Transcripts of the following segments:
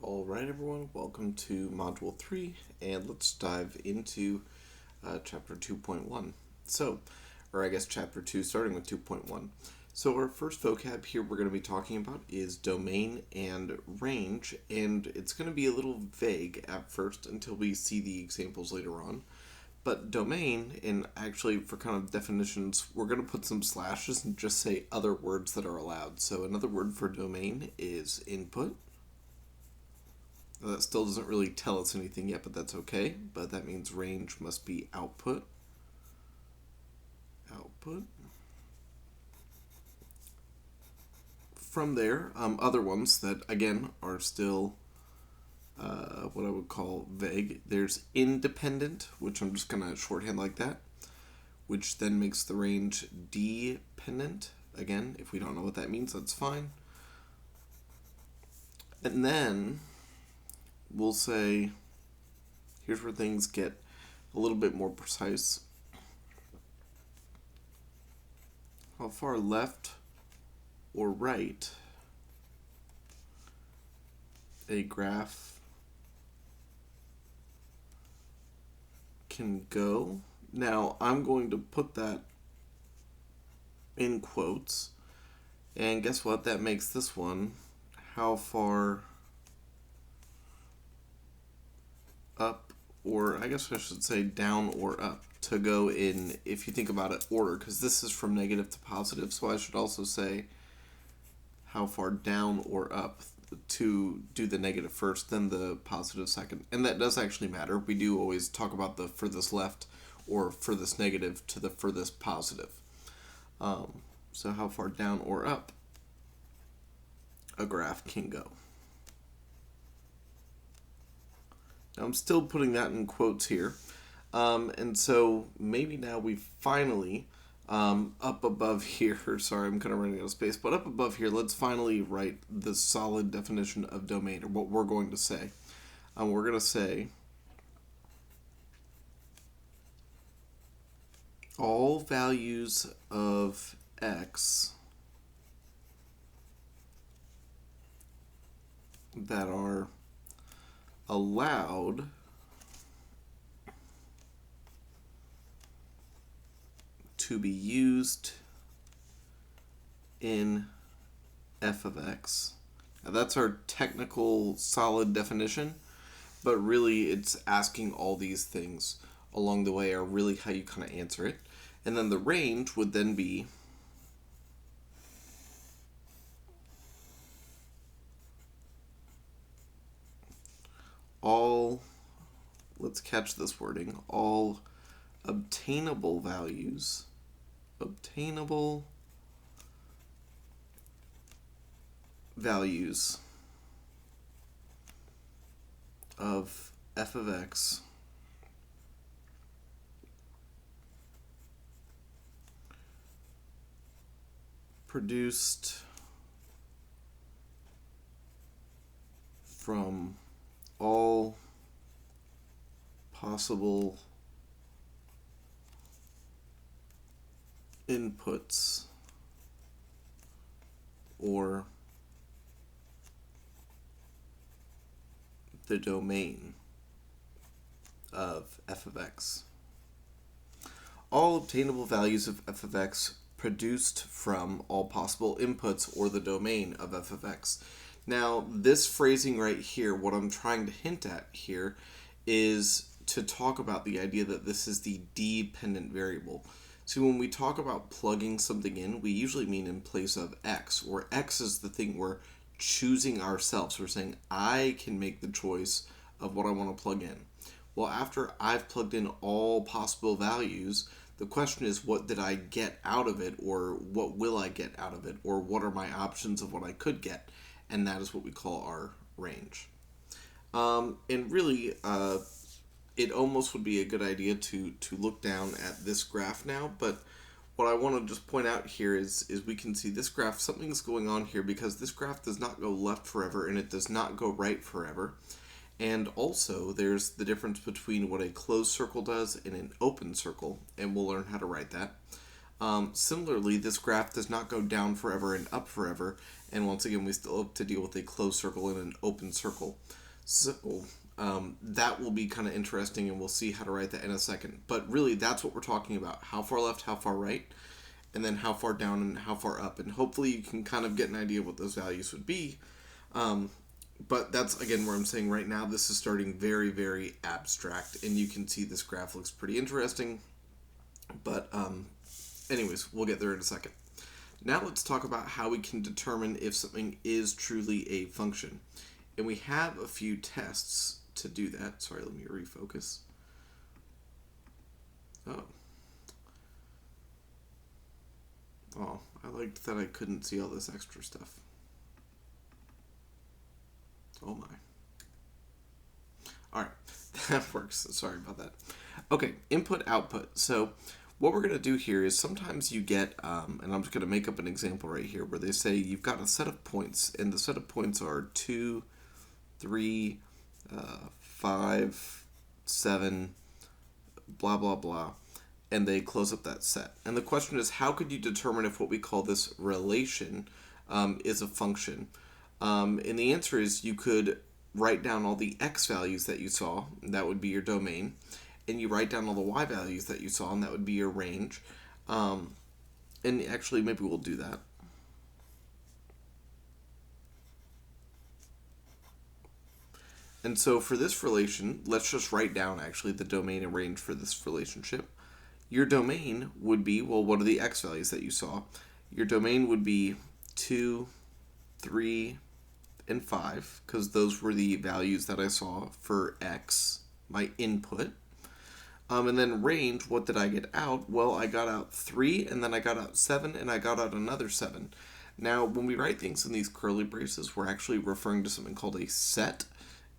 Alright everyone, welcome to Module 3, and let's dive into Chapter 2.1. Chapter 2 starting with 2.1. So our first vocab here we're going to be talking about is domain and range, and it's going to be a little vague at first until we see the examples later on. But domain, and actually for kind of definitions, we're going to put some slashes and just say other words that are allowed. So another word for domain is input. That still doesn't really tell us anything yet, but that's okay. But that means range must be output. From there, other ones that, again, are still what I would call vague. There's independent, which I'm just going to shorthand like that, which then makes the range dependent. Again, if we don't know what that means, that's fine. And then we'll say, here's where things get a little bit more precise. How far left or right a graph can go. Now, I'm going to put that in quotes, and guess what? That makes this one how far up, or I guess I should say down or up, to go in, if you think about it, order, because this is from negative to positive, so I should also say how far down or up to do the negative first, then the positive second. And that does actually matter. We do always talk about the furthest left or furthest negative to the furthest positive. So how far down or up a graph can go. I'm still putting that in quotes here. And so maybe now we finally, up above here, sorry, I'm kind of running out of space, but up above here, let's finally write the solid definition of domain, or what we're going to say. We're going to say all values of x that are allowed to be used in f of x. Now that's our technical solid definition, but really it's asking all these things along the way are really how you kind of answer it. And then the range would then be all, let's catch this wording, all obtainable values of f of x produced from all possible inputs or the domain of f of x. All obtainable values of f of x produced from all possible inputs or the domain of f of x. Now, this phrasing right here, what I'm trying to hint at here is to talk about the idea that this is the dependent variable. So when we talk about plugging something in, we usually mean in place of x, where x is the thing we're choosing ourselves. We're saying, I can make the choice of what I want to plug in. Well, after I've plugged in all possible values, the question is, what did I get out of it, or what will I get out of it, or what are my options of what I could get? And that is what we call our range. And really, it almost would be a good idea to look down at this graph now, but what I want to just point out here is we can see this graph, something's going on here, because this graph does not go left forever and it does not go right forever. And also there's the difference between what a closed circle does and an open circle, and we'll learn how to write that. Similarly, this graph does not go down forever and up forever, and once again, we still have to deal with a closed circle and an open circle. So that will be kind of interesting, and we'll see how to write that in a second. But really, that's what we're talking about. How far left, how far right, and then how far down and how far up. And hopefully you can kind of get an idea of what those values would be. But that's, again, where I'm saying right now this is starting very, very abstract, and you can see this graph looks pretty interesting. But anyways, we'll get there in a second. Now let's talk about how we can determine if something is truly a function. And we have a few tests to do that. Sorry, let me refocus. Oh, I liked that I couldn't see all this extra stuff. Oh my. Alright, that works. Sorry about that. Okay, input, output. So what we're going to do here is sometimes you get, and I'm just going to make up an example right here, where they say you've got a set of points, and the set of points are 2, 3, 5, 7, blah, blah, blah, and they close up that set. And the question is, how could you determine if what we call this relation is a function? And the answer is you could write down all the x values that you saw, and that would be your domain, and you write down all the y values that you saw, and that would be your range. And actually, maybe we'll do that. And so for this relation, let's just write down actually the domain and range for this relationship. Your domain would be, well, what are the x values that you saw? Your domain would be 2, 3, and 5, because those were the values that I saw for x, my input. And then range, what did I get out? Well, I got out 3, and then I got out 7, and I got out another 7. Now, when we write things in these curly braces, we're actually referring to something called a set,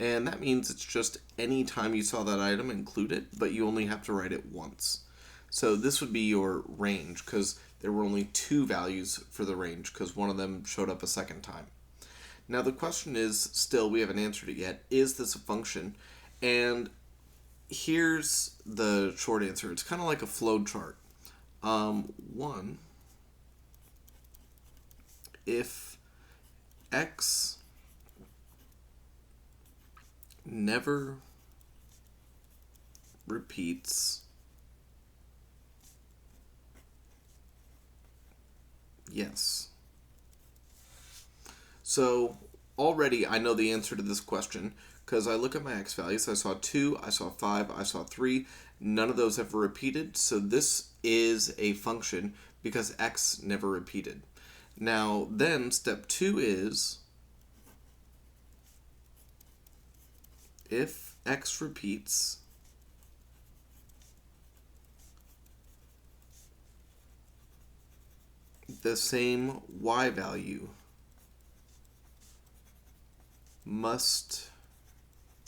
and that means it's just any time you saw that item, include it, but you only have to write it once. So this would be your range, because there were only 2 values for the range, because one of them showed up a second time. Now the question is, still, we have an answer to get, is this a function? And here's the short answer. It's kind of like a flow chart. 1, if x never repeats, yes. So already I know the answer to this question because I look at my x values. I saw 2, I saw 5, I saw 3. None of those ever repeated. So this is a function because x never repeated. Now then step 2 is if x repeats, the same y value must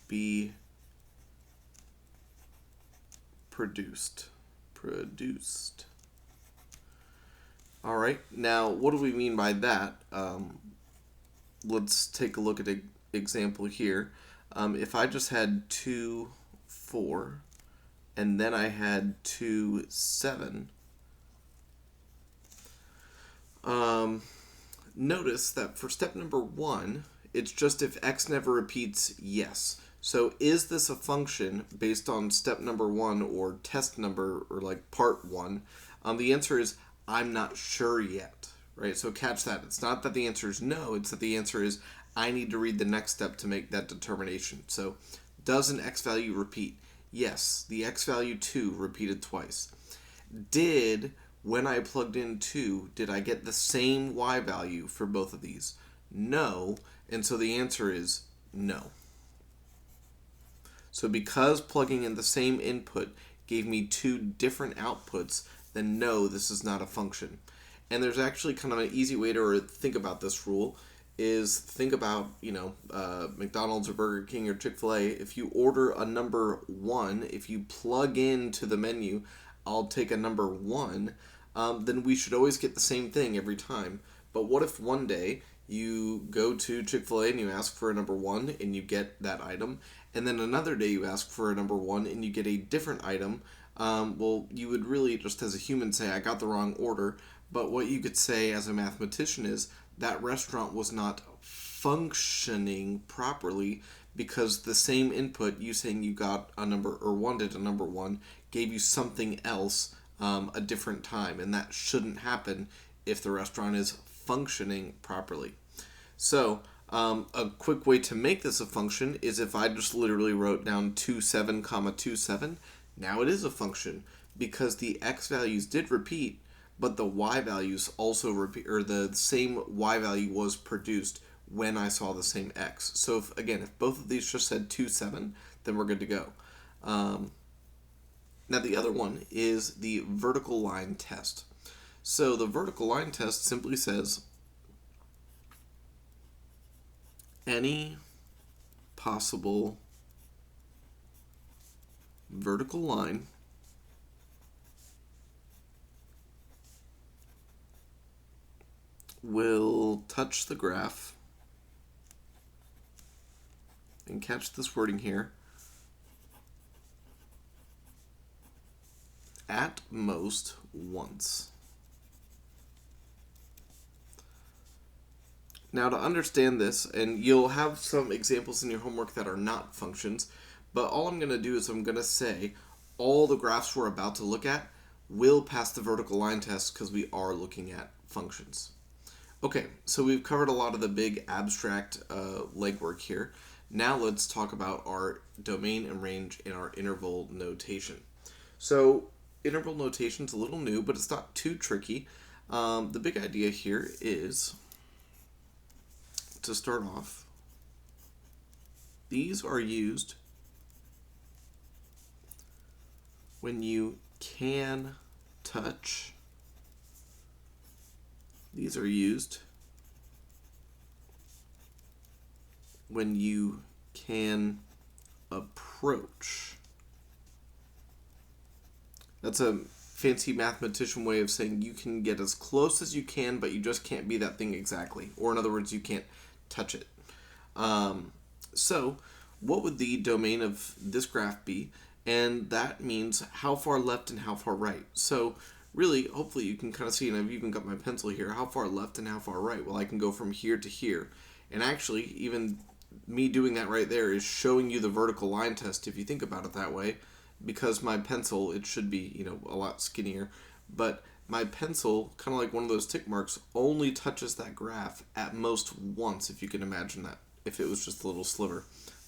be produced. All right, now what do we mean by that? Let's take a look at an example here. If I just had 2, 4, and then I had 2, 7, notice that for step number 1, it's just if x never repeats, yes. So is this a function based on step number 1 or test number or like part 1? The answer is I'm not sure yet, right? So catch that. It's not that the answer is no, it's that the answer is I need to read the next step to make that determination. So does an x value repeat? Yes, the x value 2 repeated twice. When I plugged in 2, did I get the same y value for both of these? No, and so the answer is no. So because plugging in the same input gave me 2 different outputs, then no, this is not a function. And there's actually kind of an easy way to think about this rule is think about, McDonald's or Burger King or Chick-fil-A. If you order a number 1, if you plug into the menu, I'll take a number 1, then we should always get the same thing every time. But what if one day you go to Chick-fil-A and you ask for a number 1 and you get that item, and then another day you ask for a number 1 and you get a different item, Well, you would really just as a human say, I got the wrong order. But what you could say as a mathematician is that restaurant was not functioning properly because the same input, you saying you got a number or wanted a number one, gave you something else a different time. And that shouldn't happen if the restaurant is functioning properly. So, a quick way to make this a function is if I just literally wrote down 27 comma 27. Now it is a function because the x values did repeat, but the y values also repeat, or the same y value was produced when I saw the same x. So if both of these just said 27, then we're good to go. Now the other one is the vertical line test. So the vertical line test simply says any possible vertical line will touch the graph, and catch this wording here, at most once. Now to understand this, and you'll have some examples in your homework that are not functions, but all I'm going to do is I'm going to say all the graphs we're about to look at will pass the vertical line test because we are looking at functions. Okay, so we've covered a lot of the big abstract legwork here. Now let's talk about our domain and range in our interval notation. So interval notation is a little new, but it's not too tricky. The big idea here is, to start off, these are used when you can touch. These are used when you can approach. That's a fancy mathematician way of saying you can get as close as you can, but you just can't be that thing exactly. Or in other words, you can't touch it. So what would the domain of this graph be? And that means how far left and how far right. So really, hopefully you can kind of see, and I've even got my pencil here, how far left and how far right. Well, I can go from here to here. And actually, even me doing that right there is showing you the vertical line test, if you think about it that way. Because my pencil, it should be, a lot skinnier. But my pencil, kind of like one of those tick marks, only touches that graph at most once, if you can imagine that. If it was just a little sliver,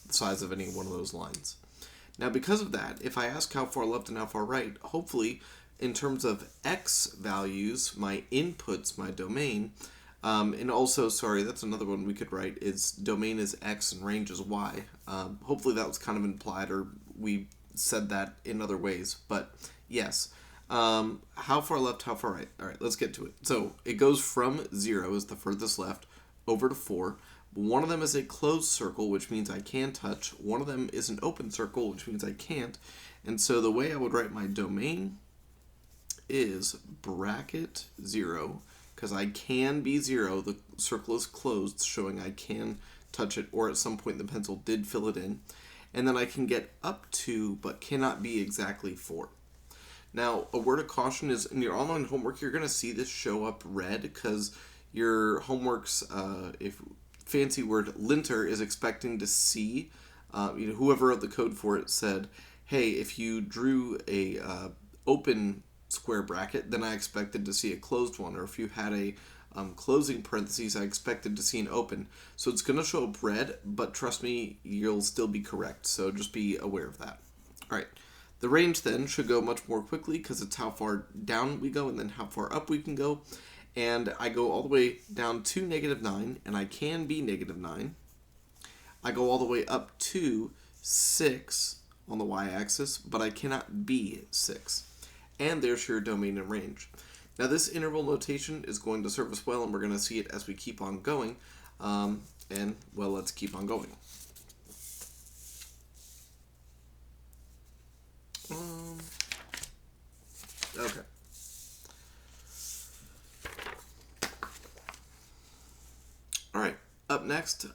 the size of any one of those lines. Now, because of that, if I ask how far left and how far right, hopefully, in terms of x values, my inputs, my domain, and also, sorry, that's another one we could write, is domain is x and range is y. Hopefully that was kind of implied, or we said that in other ways, but yes. How far left, how far right? All right, let's get to it. So it goes from 0 is the furthest left, over to 4. One of them is a closed circle, which means I can touch. One of them is an open circle, which means I can't. And so the way I would write my domain is bracket 0, because I can be 0. The circle is closed, showing I can touch it, or at some point the pencil did fill it in. And then I can get up to, but cannot be exactly 4. Now, a word of caution is in your online homework, you're going to see this show up red because your homework's, if fancy word, linter is expecting to see, whoever wrote the code for it said, hey, if you drew a open square bracket, then I expected to see a closed one. Or if you had a closing parentheses, I expected to see an open. So it's going to show up red, but trust me, you'll still be correct. So just be aware of that. All right. The range then should go much more quickly because it's how far down we go and then how far up we can go. And I go all the way down to -9, and I can be -9. I go all the way up to 6 on the y-axis, but I cannot be 6. And there's your domain and range. Now this interval notation is going to serve us well, and we're going to see it as we keep on going. Let's keep on going. Okay. All right. Up next,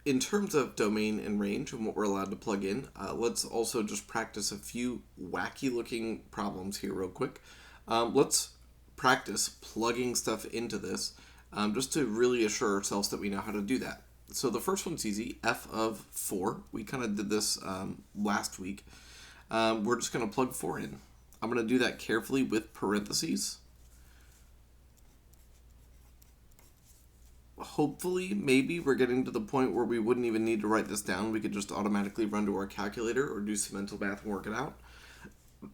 in terms of domain and range and what we're allowed to plug in, let's also just practice a few wacky looking problems here real quick. Let's practice plugging stuff into this just to really assure ourselves that we know how to do that. So the first one's easy, f of 4. We kind of did this last week. We're just going to plug 4 in. I'm going to do that carefully with parentheses. Hopefully, maybe we're getting to the point where we wouldn't even need to write this down. We could just automatically run to our calculator or do some mental math and work it out.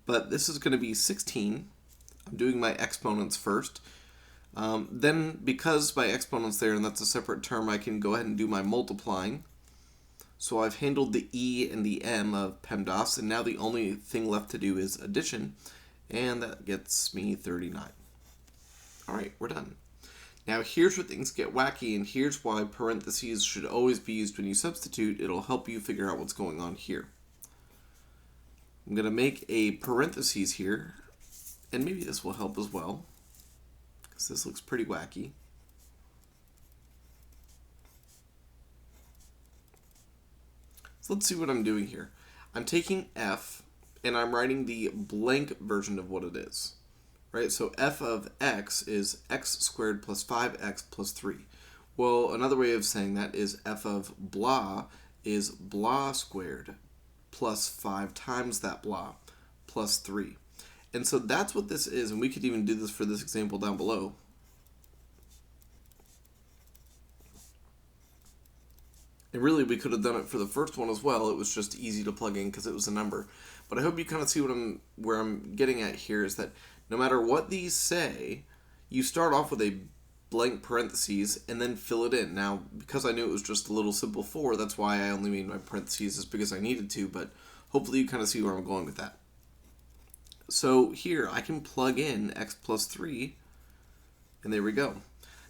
But this is going to be 16. I'm doing my exponents first. Then, because my exponent's there and that's a separate term, I can go ahead and do my multiplying. So I've handled the E and the M of PEMDAS, and now the only thing left to do is addition, and that gets me 39. All right, we're done. Now here's where things get wacky, and here's why parentheses should always be used when you substitute. It'll help you figure out what's going on here. I'm going to make a parentheses here, and maybe this will help as well, because this looks pretty wacky. So let's see what I'm doing here. I'm taking f, and I'm writing the blank version of what it is. Right, so f of x is x squared plus 5x plus 3. Well, another way of saying that is f of blah is blah squared plus 5 times that blah plus 3. And so that's what this is, and we could even do this for this example down below. And really, we could have done it for the first one as well. It was just easy to plug in because it was a number. But I hope you kind of see where I'm getting at here is that no matter what these say, you start off with a blank parentheses and then fill it in. Now, because I knew it was just a little simple 4, that's why I only made my parentheses is because I needed to, but hopefully you kind of see where I'm going with that. So here, I can plug in x plus 3, and there we go.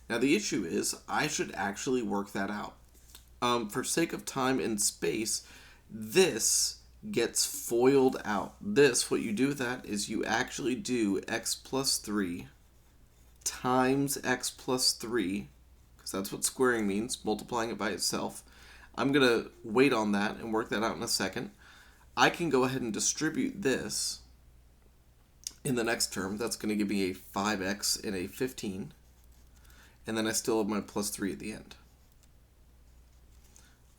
Now, the issue is I should actually work that out. For sake of time and space, this gets FOILed out. This, what you do with that is you actually do x plus 3 times x plus 3, because that's what squaring means, multiplying it by itself. I'm going to wait on that and work that out in a second. I can go ahead and distribute this in the next term. That's going to give me a 5x and a 15. And then I still have my plus 3 at the end.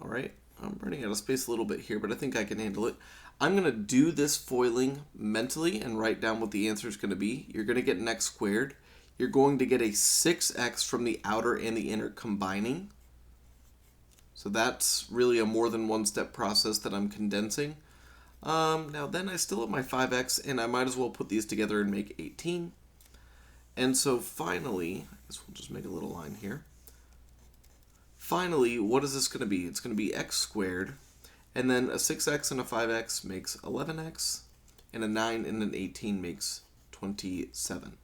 All right, I'm running out of space a little bit here, but I think I can handle it. I'm going to do this foiling mentally and write down what the answer is going to be. You're going to get an x squared. You're going to get a 6x from the outer and the inner combining. So that's really a more than one step process that I'm condensing. Now then I still have my 5x, and I might as well put these together and make 18. And so finally, I guess we'll just make a little line here. Finally, what is this going to be? It's going to be x squared, and then a 6x and a 5x makes 11x, and a 9 and an 18 makes 27.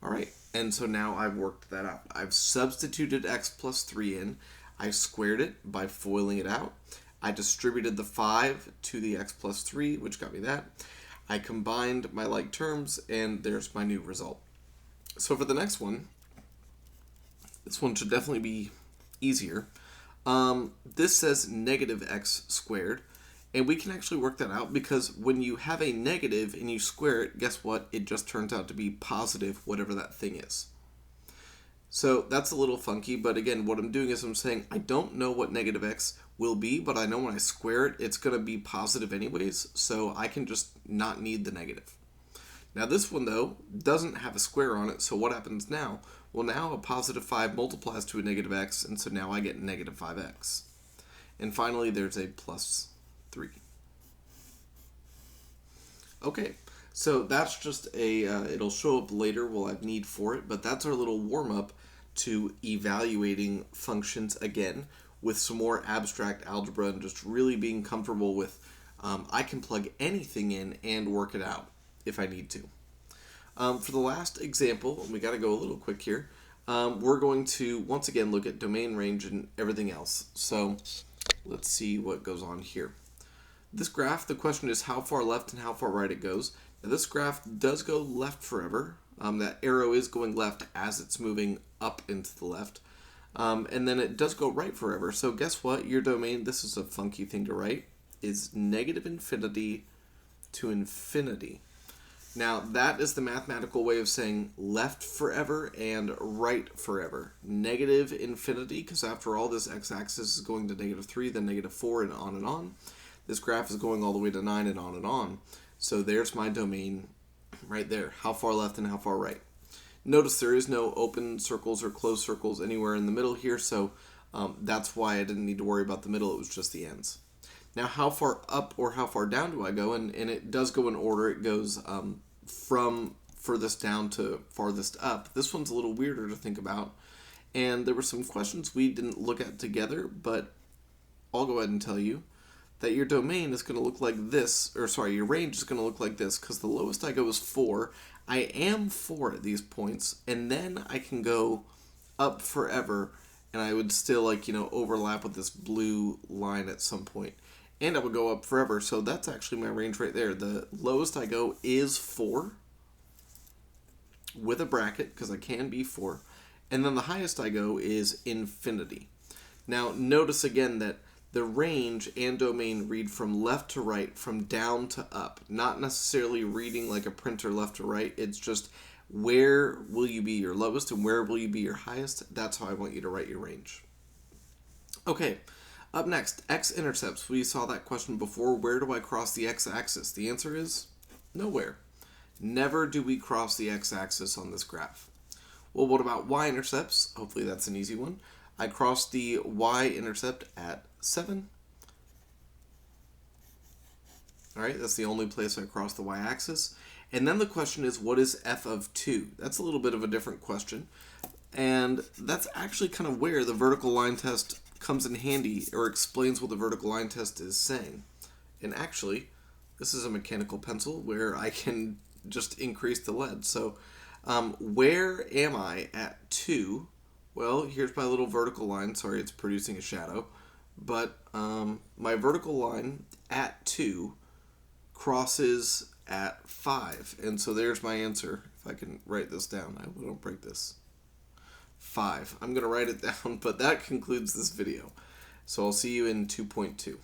All right, and so now I've worked that out. I've substituted x plus 3 in. I squared it by foiling it out. I distributed the 5 to the x plus 3, which got me that. I combined my like terms, and there's my new result. So for the next one, this one should definitely be easier. This says negative x squared, and we can actually work that out because when you have a negative and you square it, guess what? It just turns out to be positive, whatever that thing is. So that's a little funky, but again, what I'm doing is I'm saying I don't know what negative x will be, but I know when I square it, it's going to be positive anyways, so I can just not need the negative. Now this one, though, doesn't have a square on it, so what happens now? Well, now a positive 5 multiplies to a negative x, and so now I get negative 5x. And finally, there's a plus 3. Okay, so that's just a, it'll show up later, we'll have need for it, but that's our little warm-up to evaluating functions again with some more abstract algebra and just really being comfortable with I can plug anything in and work it out if I need to. For the last example, and we got to go a little quick here, we're going to once again look at domain, range, and everything else. So let's see what goes on here. This graph, the question is how far left and how far right it goes. Now this graph does go left forever. That arrow is going left as it's moving up into the left. And then it does go right forever. So guess what? Your domain, this is a funky thing to write, is negative infinity to infinity. Now, that is the mathematical way of saying left forever and right forever. Negative infinity, because after all, this x-axis is going to -3, then -4, and on and on. This graph is going all the way to 9 and on and on. So there's my domain right there. How far left and how far right. Notice there is no open circles or closed circles anywhere in the middle here, so that's why I didn't need to worry about the middle. It was just the ends. Now, how far up or how far down do I go? And it does go in order. It goes from furthest down to farthest up. This one's a little weirder to think about. And there were some questions we didn't look at together, but I'll go ahead and tell you that your domain is going to look like this, or sorry, your range is going to look like this, because the lowest I go is 4. I am 4 at these points, and then I can go up forever, and I would still, overlap with this blue line at some point. And I would go up forever, so that's actually my range right there. The lowest I go is 4, with a bracket, because I can be 4. And then the highest I go is infinity. Now, notice again that the range and domain read from left to right, from down to up. Not necessarily reading like a printer left to right. It's just where will you be your lowest and where will you be your highest. That's how I want you to write your range. Okay, up next, x-intercepts. We saw that question before. Where do I cross the x-axis? The answer is nowhere. Never do we cross the x-axis on this graph. Well, what about y-intercepts? Hopefully that's an easy one. I cross the y-intercept at 7. All right, that's the only place I cross the y-axis. And then the question is, what is f of 2? That's a little bit of a different question. And that's actually kind of where the vertical line test comes in handy, or explains what the vertical line test is saying. And actually, this is a mechanical pencil where I can just increase the lead. So where am I at 2? Well, here's my little vertical line. Sorry, it's producing a shadow. But my vertical line at 2 crosses at 5. And so there's my answer. If I can write this down, I won't break this. 5. I'm going to write it down, but that concludes this video. So I'll see you in 2.2.